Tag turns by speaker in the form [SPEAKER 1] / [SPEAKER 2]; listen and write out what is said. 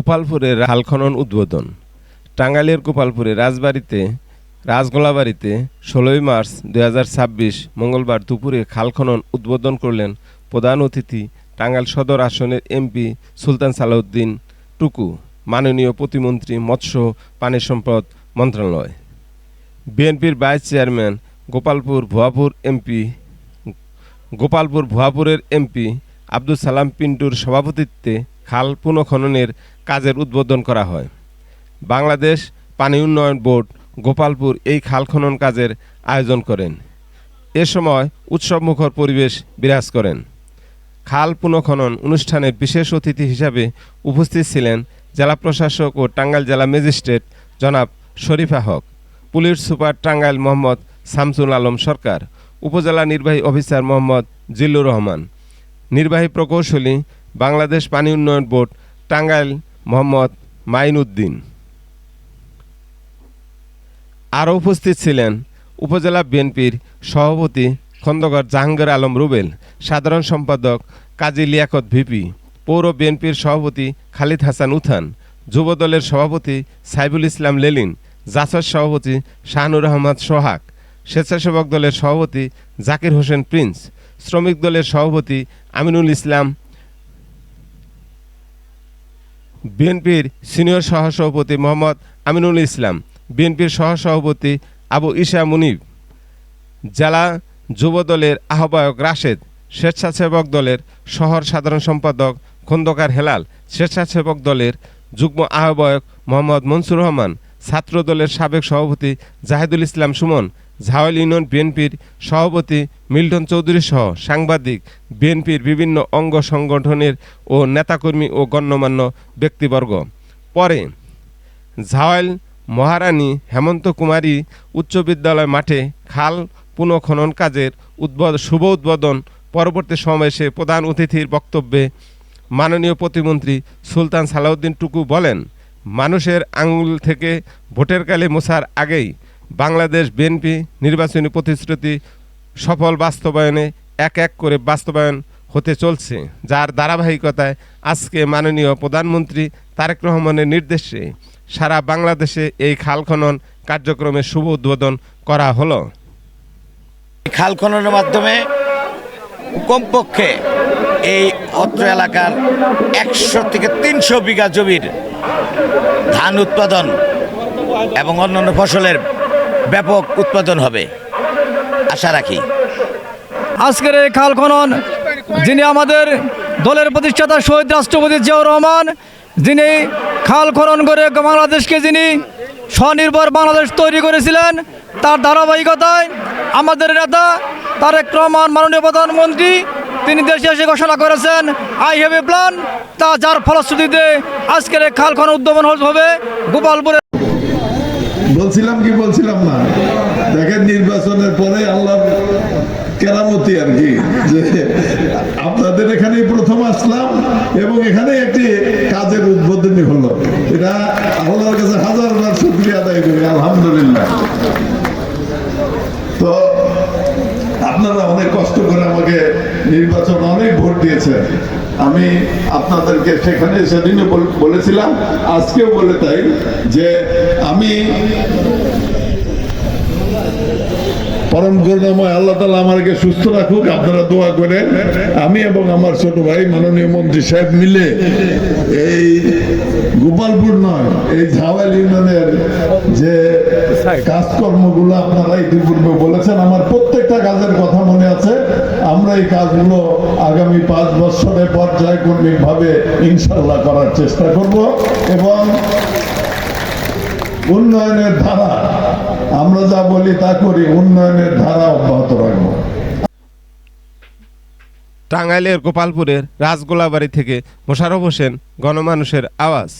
[SPEAKER 1] গোপালপুরের খাল খনন উদ্বোধন। টাঙ্গাইলের গোপালপুরে রাজগোলাবাড়িতে ১৬ই মার্চ ২০২৬ মঙ্গলবার দুপুরে খাল খনন উদ্বোধন করলেন প্রধান অতিথি টাঙ্গাইল সদর আসনের এমপি সুলতান সালাউদ্দিন টুকু, মাননীয় প্রতিমন্ত্রী মৎস্য পানি সম্পদ মন্ত্রণালয়, বিএনপির ভাইস চেয়ারম্যান গোপালপুর ভুয়াপুরের এমপি আব্দুল সালাম পিন্টুর সভাপতিত্বে খাল পুনঃখননের কাজের উদ্বোধন করা হয়। বাংলাদেশ পানি উন্নয়ন বোর্ড গোপালপুর এই খাল খনন কাজের আয়োজন করেন। এ সময় উৎসবমুখর পরিবেশ বিরাজ করেন। খাল পুনঃখনন অনুষ্ঠানের বিশেষ অতিথি হিসাবে উপস্থিত ছিলেন জেলা প্রশাসক ও টাঙ্গাইল জেলা ম্যাজিস্ট্রেট জনাব শরীফা হক, পুলিশ সুপার টাঙ্গাইল মোহাম্মদ শামসুল আলম সরকার, উপজেলা নির্বাহী অফিসার মোহাম্মদ জিল্লুর রহমান, নির্বাহী প্রকৌশলী বাংলাদেশ পানি উন্নয়ন বোর্ড টাঙ্গাইল মোহাম্মদ মাইন উদ্দিন। আরও উপস্থিত ছিলেন উপজেলা বিএনপির সভাপতি খন্দকার জাহাঙ্গীর আলম রুবেল, সাধারণ সম্পাদক কাজী লিয়াকত ভিপি, পৌর বিএনপির সভাপতি খালিদ হাসান উথান, যুবদলের সভাপতি সাইফুল ইসলাম লেলিন, জাসদ সভাপতি শাহনুর আহমদ সোহাগ, স্বেচ্ছাসেবক দলের সভাপতি জাকির হোসেন প্রিন্স, শ্রমিক দলের সভাপতি আমিনুল ইসলাম, বিএনপির সিনিয়র সহসভাপতি মোহাম্মদ আমিনুল ইসলাম, বিএনপির সহসভাপতি আবু ইসা মুনিব, জেলা যুবদলের আহ্বায়ক রাশেদ, স্বেচ্ছাসেবক দলের শহর সাধারণ সম্পাদক খন্দকার হেলাল, স্বেচ্ছাসেবক দলের যুগ্ম আহ্বায়ক মোহাম্মদ মনসুর রহমান, ছাত্র দলের সাবেক সভাপতি জাহিদুল ইসলাম সুমন, ঝাওয়াল ইউনিয়ন বিএনপির সভাপতি মিল্টন চৌধুরী সহ সাংবাদিক, বিএনপির বিভিন্ন অঙ্গ সংগঠনের ও নেতাকর্মী ও গণ্যমান্য ব্যক্তিবর্গ। পরে ঝাওয়াল মহারানী হেমন্ত কুমারী উচ্চ বিদ্যালয় মাঠে খাল পুনঃখনন কাজের শুভ উদ্বোধন পরবর্তী সমাবেশে প্রধান অতিথির বক্তব্যে মাননীয় প্রতিমন্ত্রী সুলতান সালাউদ্দিন টুকু বলেন, মানুষের আঙুল থেকে ভোটের কালি মোছার আগেই বাংলাদেশ বিএনপি নির্বাচনী প্রতিশ্রুতি সফল বাস্তবায়নে এক এক করে বাস্তবায়ন হতে চলছে, যার ধারাবাহিকতায় আজকে মাননীয় প্রধানমন্ত্রী তারেক রহমানের নির্দেশে সারা বাংলাদেশে এই খাল খনন কার্যক্রমের শুভ উদ্বোধন করা হলো।
[SPEAKER 2] খাল খননের মাধ্যমে কমপক্ষে এই অত্র এলাকার ১০০ থেকে ৩০০ বিঘা জমির ধান উৎপাদন এবং অন্যান্য ফসলের ব্যাপক উৎপাদন হবে আশা রাখি।
[SPEAKER 3] আজকের এই খাল খনন যিনি আমাদের দলের প্রতিষ্ঠাতা শহীদ রাষ্ট্রপতি জিয়াউর রহমান, যিনি খাল খনন করে বাংলাদেশকে যিনি স্বনির্ভর বাংলাদেশ তৈরি করেছিলেন, তার ধারাবাহিকতায় আমাদের নেতা তারেক রহমান মাননীয় প্রধানমন্ত্রী তিনি দেশে এসে ঘোষণা করেছেন আই হ্যাভ এ প্ল্যান, তা যার ফলশ্রুতিতে আজকের এই খাল খনন উদ্বোধন হবে গোপালপুরে।
[SPEAKER 4] বলছিলাম না, দেখেন নির্বাচনের পরে আল্লাহর কেরামতি আর কি, যে আপনাদের এখানেই প্রথম আসলাম এবং এখানে একটি কাজের উদ্বোধনী হলো। এটা আল্লাহর কাছে হাজারবার শুকরিয়া আদায় করি, আলহামদুলিল্লাহ। তো আপনারা অনেক কষ্ট করে আমাকে নির্বাচন অনেক ভোট দিয়েছেন। আমি আপনাদেরকে সেখানে সেদিনও বলেছিলাম, আজকেও বলে তাই, যে আমি পরম করুণাময় আল্লাহ তাআলা আমাকে সুস্থ রাখুক, আপনারা দোয়া করেন। আমি এবং আমার ছোট ভাই মাননীয় মন্ত্রী সাহেব মিলে এই গোপালপুর নয়, এই ঝাওয়াল ইউনিয়নের যে কাজকর্মগুলো আপনারা ইতিপূর্বে বলেছেন, আমার প্রত্যেকটা কাজের কথা মনে আছে। আমরা এই কাজগুলো আগামী ৫ বছরে পর্যায়ক্রমিকভাবে ইনশাল্লাহ করার চেষ্টা করব এবং উন্নয়নের ধারা আমরা যা বলি তা করি, উন্নয়নের ধারা অব্যাহত রাখব।
[SPEAKER 1] টাঙ্গাইলের গোপালপুরের রাজগোলাবাড়ি থেকে মোশাররফ হোসেন, গণমানুষের আওয়াজ।